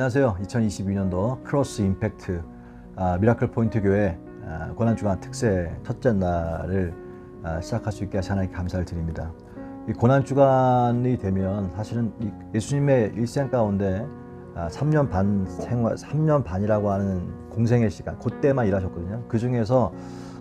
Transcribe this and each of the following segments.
안녕하세요. 2022년도 크로스 임팩트 미라클 포인트 교회 고난주간 특세 첫째 날을 시작할 수 있게 하신 하나님께 감사를 드립니다. 이 고난주간이 되면 사실은 예수님의 일생 가운데 3년 반이라고 하는 공생의 시간, 그때만 일하셨거든요. 그 중에서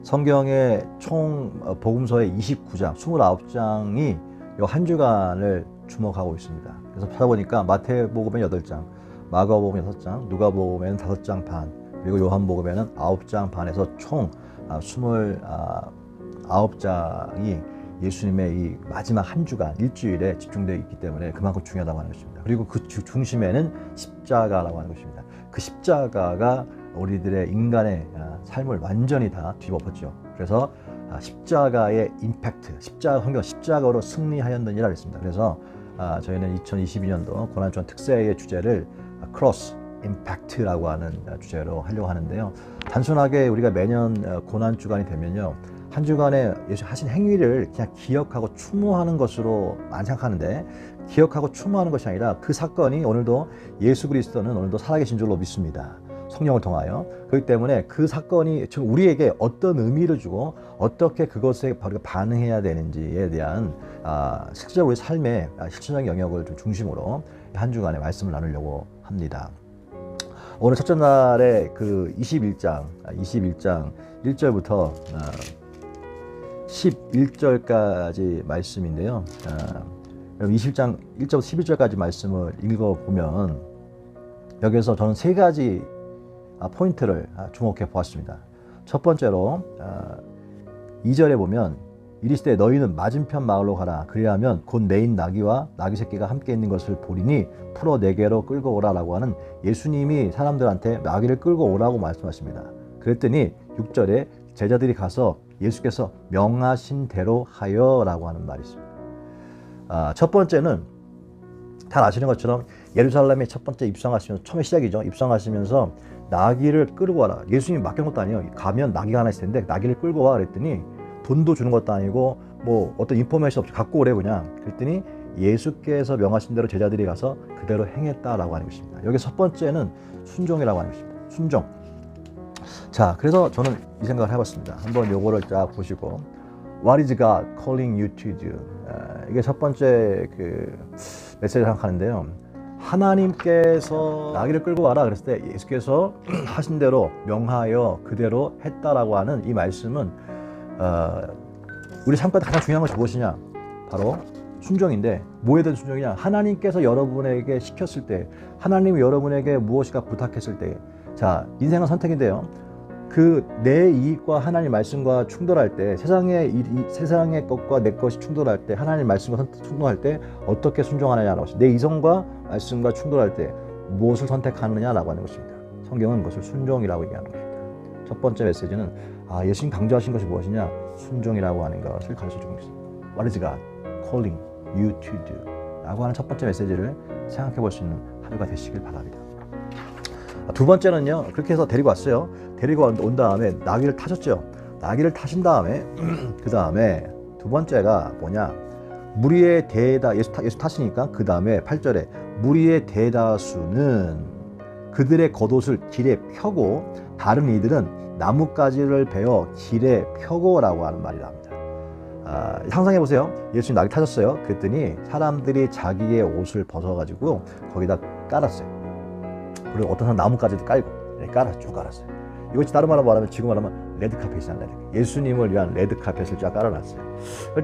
성경의 총 복음서의 29장, 29장이 이 한 주간을 주목하고 있습니다. 그래서 찾아보니까 마태복음은 8장, 마가복음 6장, 누가복음에는 5장 반, 그리고 요한복음에는 9장 반에서 총 29장이 예수님의 이 마지막 한 주간, 일주일에 집중되어 있기 때문에 그만큼 중요하다고 하는 것입니다. 그리고 그 중심에는 십자가라고 하는 것입니다. 그 십자가가 우리들의 인간의 삶을 완전히 다 뒤엎었죠. 그래서 십자가의 임팩트, 성경 십자가로 승리하였느니라 그랬습니다. 그래서 저희는 2022년도 고난주간 특세의 주제를 크로스 임팩트라고 하는 주제로 하려고 하는데요. 단순하게 우리가 매년 고난주간이 되면요, 한 주간에 예수 하신 행위를 그냥 기억하고 추모하는 것으로 많이 생각하는데, 기억하고 추모하는 것이 아니라 그 사건이 오늘도 예수 그리스도는 오늘도 살아계신 줄로 믿습니다. 성령을 통하여. 그렇기 때문에 그 사건이 지금 우리에게 어떤 의미를 주고 어떻게 그것에 바로 반응해야 되는지에 대한 실제로 우리 삶의 실천적 영역을 좀 중심으로 한 주간의 말씀을 나누려고 합니다. 오늘 첫째 날에 그 21장 1절부터 11절까지 말씀인데요. 20장 1절부터 11절까지 말씀을 읽어보면 여기서 저는 세 가지 포인트를 주목해 보았습니다. 첫 번째로 2절에 보면 이르시되 너희는 맞은편 마을로 가라. 그리하면 곧 매인 나귀와 나귀 새끼가 함께 있는 것을 보리니 풀어 내게로 끌고 오라라고 하는 예수님이 사람들한테 나귀를 끌고 오라고 말씀하십니다. 그랬더니 6절에 제자들이 가서 예수께서 명하신 대로 하여라고 하는 말이 있습니다. 첫 번째는 잘 아시는 것처럼 예루살렘에 첫 번째 입성하시면서, 처음에 시작이죠. 입성하시면서 나귀를 끌고 와라. 예수님이 맡긴 것도 아니에요. 가면 나귀가 하나 있을 텐데 나귀를 끌고 와 그랬더니 돈도 주는 것도 아니고 뭐 어떤 인포메이션 없이 갖고 오래 그냥. 그랬더니 예수께서 명하신 대로 제자들이 가서 그대로 행했다라고 하는 것입니다. 여기 첫 번째는 순종이라고 하는 것입니다. 순종. 자, 그래서 저는 이 생각을 해봤습니다. 한번 요거를 쫙 보시고, What is God calling you to do? 이게 첫 번째 그 메시지를 생각하는데요. 하나님께서 나귀를 끌고 와라 그랬을 때 예수께서 하신 대로 명하여 그대로 했다라고 하는 이 말씀은 우리 삶 가운데 가장 중요한 것이 무엇이냐? 바로 순종인데, 뭐에 대한 순종이냐? 하나님께서 여러분에게 시켰을 때, 하나님이 여러분에게 무엇인가 부탁했을 때, 자, 인생은 선택인데요. 그 내 이익과 하나님 말씀과 충돌할 때, 세상의 것과 내 것이 충돌할 때, 하나님 말씀과 충돌할 때 어떻게 순종하느냐라고 하십니다. 내 이성과 말씀과 충돌할 때 무엇을 선택하느냐라고 하는 것입니다. 성경은 그것을 순종이라고 얘기하는 것입니다. 첫 번째 메시지는 예수님 강조하신 것이 무엇이냐? 순종이라고 하는 것을 가르쳐주고 있습니다. What is God calling you to do? 라고 하는 첫 번째 메시지를 생각해 볼 수 있는 하루가 되시길 바랍니다. 두 번째는요, 그렇게 해서 데리고 왔어요. 데리고 온 다음에 나귀를 타셨죠. 나귀를 타신 다음에 그 다음에 두 번째가 뭐냐? 무리의 예수 타시니까 그 다음에 8절에 무리의 대다수는 그들의 겉옷을 길에 펴고 다른 이들은 나뭇가지를 베어 길에 펴고라고 하는 말이랍니다. 상상해 보세요. 예수님 나귀 타셨어요. 그랬더니 사람들이 자기의 옷을 벗어가지고 거기다 깔았어요. 그리고 어떤 사람 나뭇가지도 깔고 쭉 깔았어요. 이것이 다른 말로 말하면, 지금 말하면 레드카펫이잖아요. 예수님을 위한 레드카펫을 쫙 깔아놨어요.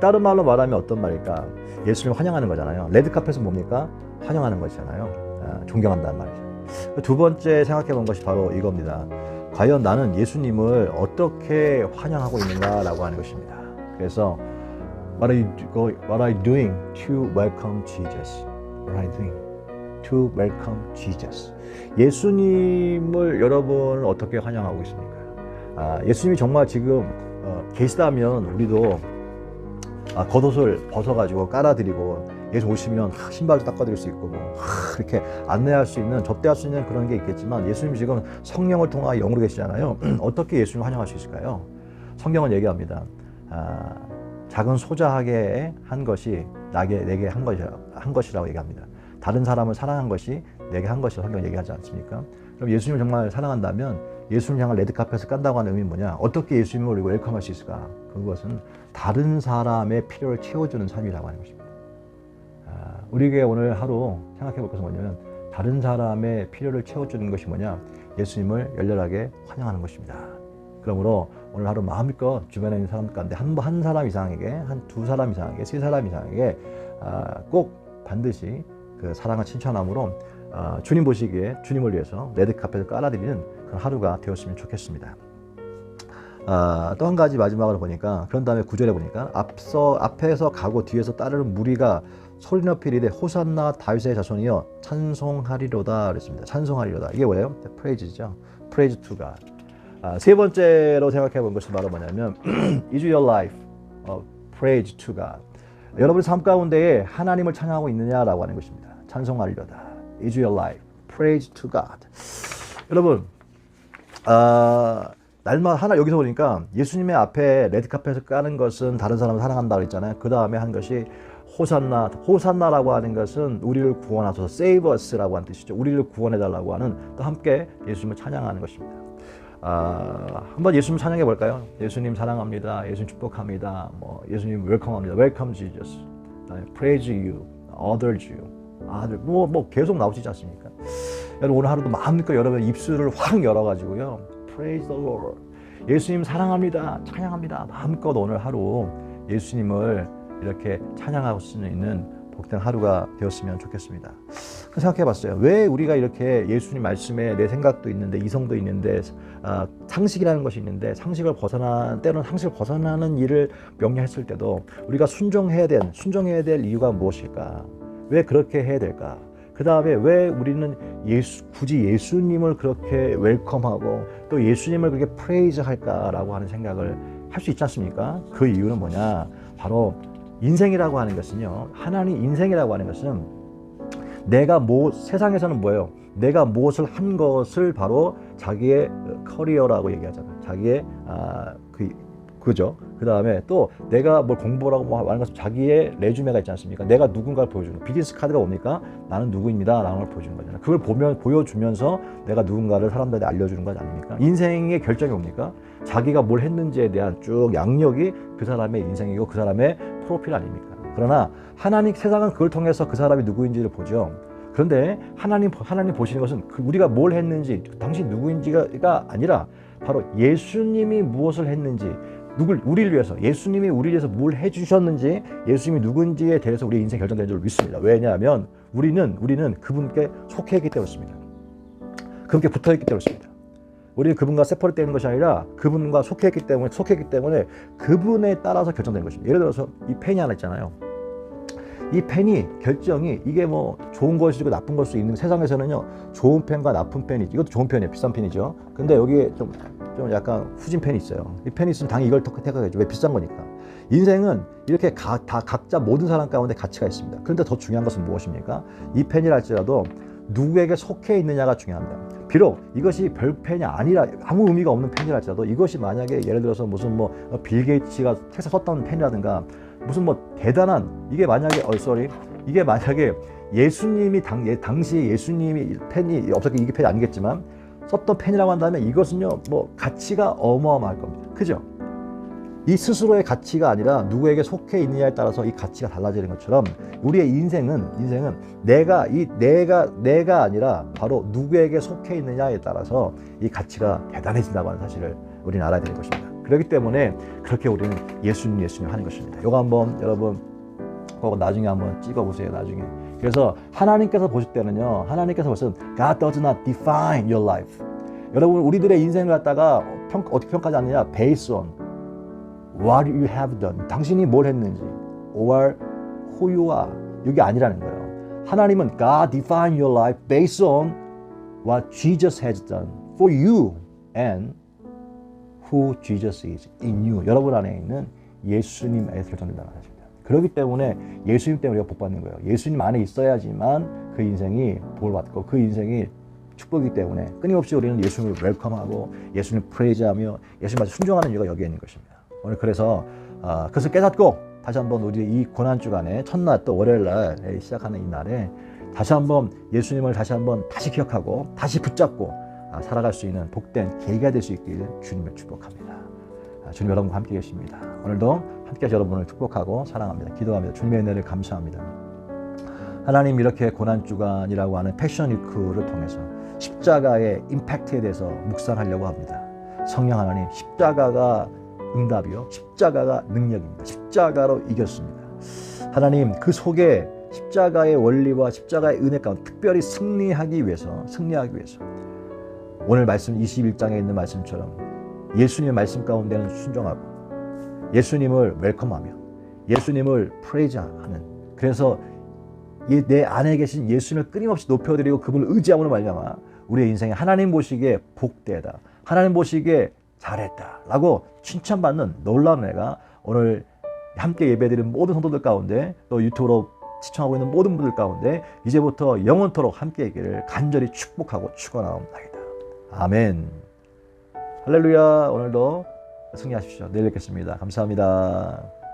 다른 말로 말하면 어떤 말일까? 예수님을 환영하는 거잖아요. 레드카펫은 뭡니까? 환영하는 것이잖아요. 존경한다는 말이죠. 두 번째 생각해 본 것이 바로 이겁니다. 과연 나는 예수님을 어떻게 환영하고 있는가라고 하는 것입니다. 그래서 What are you doing to welcome Jesus? What are you doing to welcome Jesus? 예수님을 여러분 어떻게 환영하고 있습니까? 예수님이 정말 지금 계시다면 우리도 겉옷을 벗어가지고 깔아드리고, 예수 오시면 신발도 닦아드릴 수 있고 이렇게 안내할 수 있는, 접대할 수 있는 그런 게 있겠지만, 예수님 지금 성령을 통하여 영으로 계시잖아요. 어떻게 예수님을 환영할 수 있을까요? 성경은 얘기합니다. 작은 소자하게 한 것이 내게 한 것이라고 얘기합니다. 다른 사람을 사랑한 것이 내게 한 것이라고 성경 얘기하지 않습니까? 그럼 예수님을 정말 사랑한다면 예수님 향한 레드카펫을 깐다고 하는 의미는 뭐냐? 어떻게 예수님을 우리가 웰컴할 수 있을까? 그것은 다른 사람의 필요를 채워주는 삶이라고 하는 것입니다. 우리에게 오늘 하루 생각해 볼 것은 뭐냐면 다른 사람의 필요를 채워주는 것이 뭐냐? 예수님을 열렬하게 환영하는 것입니다. 그러므로 오늘 하루 마음껏 주변에 있는 사람 가운데 한 사람 이상에게, 한 두 사람 이상에게, 세 사람 이상에게 꼭 반드시 그 사랑과 칭찬함으로 주님 보시기에 주님을 위해서 레드카펫을 깔아드리는 그런 하루가 되었으면 좋겠습니다. 또 한 가지 마지막으로 보니까 그런 다음에 9절에 보니까 앞에서 가고 뒤에서 따르는 무리가 소리 높이 이르되 호산나 다윗의 자손이여 찬송하리로다 그랬습니다. 찬송하리로다. 이게 뭐예요? 프레이즈죠. Praise to God. 세 번째로 생각해 본 것은 바로 뭐냐면 Is your life a praise to God? 여러분의 삶 가운데에 하나님을 찬양하고 있느냐라고 하는 것입니다. 찬송하리로다. Is your life praise to God? 여러분 날마다 하나 여기서 보니까 예수님의 앞에 레드카펫을 까는 것은 다른 사람을 사랑한다고 했잖아요. 그 다음에 한 것이 호산나라고 하는 것은 우리를 구원하소서, save us라고 하는 뜻이죠. 우리를 구원해달라고 하는 또 함께 예수님을 찬양하는 것입니다. 한번 예수님 찬양해 볼까요? 예수님 사랑합니다. 예수님 축복합니다. 예수님 웰컴합니다. Welcome Jesus. Praise you, others you. 뭐 계속 나오시지 않습니까? 여러분 오늘 하루도 마음껏 여러분 입술을 확 열어가지고요. Praise the Lord. 예수님 사랑합니다. 찬양합니다. 마음껏 오늘 하루 예수님을 이렇게 찬양할 수 있는 복된 하루가 되었으면 좋겠습니다. 생각해봤어요. 왜 우리가 이렇게 예수님 말씀에 내 생각도 있는데 이성도 있는데 상식이라는 것이 있는데 때로는 상식을 벗어나는 일을 명령했을 때도 우리가 순종해야 될 이유가 무엇일까? 왜 그렇게 해야 될까? 그 다음에 왜 우리는 굳이 예수님을 그렇게 웰컴하고 또 예수님을 그렇게 프레이즈 할까라고 하는 생각을 할 수 있지 않습니까? 그 이유는 뭐냐? 바로 인생이라고 하는 것은요. 하나님 인생이라고 하는 것은 세상에서는 뭐예요? 내가 무엇을 한 것을 바로 자기의 커리어라고 얘기하잖아요. 자기의 그죠? 그 다음에 또 내가 뭘 공부하고 하는 것은 자기의 레주메가 있지 않습니까? 내가 누군가를 보여주는 비즈니스 카드가 뭡니까? 나는 누구입니다. 라는 걸 보여주는 거잖아요. 그걸 보여주면서 내가 누군가를 사람들한테 알려주는 것 아닙니까? 인생의 결정이 뭡니까? 자기가 뭘 했는지에 대한 쭉 양력이 그 사람의 인생이고 그 사람의 프로필 아닙니까? 그러나 세상은 그걸 통해서 그 사람이 누구인지를 보죠. 그런데 하나님 보시는 것은 우리가 뭘 했는지, 당신 누구인지가 아니라 바로 예수님이 무엇을 했는지, 우리를 위해서, 예수님이 우리를 위해서 뭘 해주셨는지, 예수님이 누군지에 대해서 우리의 인생 결정되는 줄 믿습니다. 왜냐하면 우리는 그분께 속해 있기 때문입니다. 그분께 붙어 있기 때문입니다. 우리는 그분과 세퍼레이트 되는 것이 아니라 그분과 속해 있기 때문에 그분에 따라서 결정되는 것입니다. 예를 들어서 이 펜이 하나 있잖아요. 이 펜이 결정이 이게 뭐 좋은 것이고 나쁜 것이 있는 세상에서는요. 좋은 펜과 나쁜 펜이 이것도 좋은 펜이에요. 비싼 펜이죠. 근데 여기에 좀 약간 후진 펜이 있어요. 이 펜이 있으면 당연히 이걸 택하겠죠. 왜? 비싼 거니까. 인생은 이렇게 각자 모든 사람 가운데 가치가 있습니다. 그런데 더 중요한 것은 무엇입니까? 이 펜이랄지라도 누구에게 속해 있느냐가 중요합니다. 비록 이것이 별 펜이 아니라 아무 의미가 없는 펜이랄지라도 이것이 만약에 예를 들어서 무슨 빌 게이츠가 책에 썼던 펜이라든가 무슨 대단한 이게 만약에 예수님이 당시 예수님이 펜이 없었기 이게 펜이 아니겠지만 썼던 펜이라고 한다면 이것은요 가치가 어마어마할 겁니다. 그죠? 이 스스로의 가치가 아니라 누구에게 속해 있느냐에 따라서 이 가치가 달라지는 것처럼 우리의 인생은 내가 아니라 바로 누구에게 속해 있느냐에 따라서 이 가치가 대단해진다고 하는 사실을 우리는 알아야 되는 것입니다. 그렇기 때문에 그렇게 우리는 예수님 하는 것입니다. 이거 한번 여러분 그거 나중에 한번 찍어보세요. 나중에. 그래서 하나님께서 보실 때는요. 하나님께서 보시면 God does not define your life. 여러분 우리들의 인생을 갖다가 어떻게 평가하지 않느냐? Based on what you have done. 당신이 뭘 했는지 or who you are. 이게 아니라는 거예요. 하나님은 God define your life based on what Jesus has done for you and who Jesus is in you. 여러분 안에 있는 예수님 안에서 결정된다는 사실입니다. 그렇기 때문에 예수님 때문에 우리가 복 받는 거예요. 예수님 안에 있어야지만 그 인생이 복을 받고 그 인생이 축복이기 때문에 끊임없이 우리는 예수님을 웰컴하고 예수님을 프레이즈하며 예수님한테 순종하는 이유가 여기에 있는 것입니다. 오늘 그래서 그것을 깨닫고 다시 한번 우리 이 고난주간에 첫날 또 월요일날 시작하는 이 날에 다시 한번 예수님을 다시 기억하고 다시 붙잡고 살아갈 수 있는 복된 계기가 될 수 있기를 주님을 축복합니다. 주님 여러분과 함께 계십니다. 오늘도 함께 여러분을 축복하고 사랑합니다. 기도합니다. 주님의 은혜를 감사합니다. 하나님 이렇게 고난주간이라고 하는 패션 위크를 통해서 십자가의 임팩트에 대해서 묵상하려고 합니다. 성령 하나님, 십자가가 응답이요, 십자가가 능력입니다. 십자가로 이겼습니다. 하나님 그 속에 십자가의 원리와 십자가의 은혜 가운데 특별히 승리하기 위해서 오늘 말씀 21장에 있는 말씀처럼 예수님의 말씀 가운데는 순종하고 예수님을 웰컴하며 예수님을 프레이즈하는, 그래서 내 안에 계신 예수님을 끊임없이 높여드리고 그분을 의지함으로 말미암아 우리의 인생에 하나님 보시기에 복되다, 하나님 보시기에 잘했다 라고 칭찬받는 놀라운 은혜가 오늘 함께 예배드리는 모든 성도들 가운데, 또 유튜브로 시청하고 있는 모든 분들 가운데 이제부터 영원토록 함께 있기를 간절히 축복하고 축원하옵나이다. 아멘. 할렐루야. 오늘도 승리하십시오. 내일 뵙겠습니다. 감사합니다.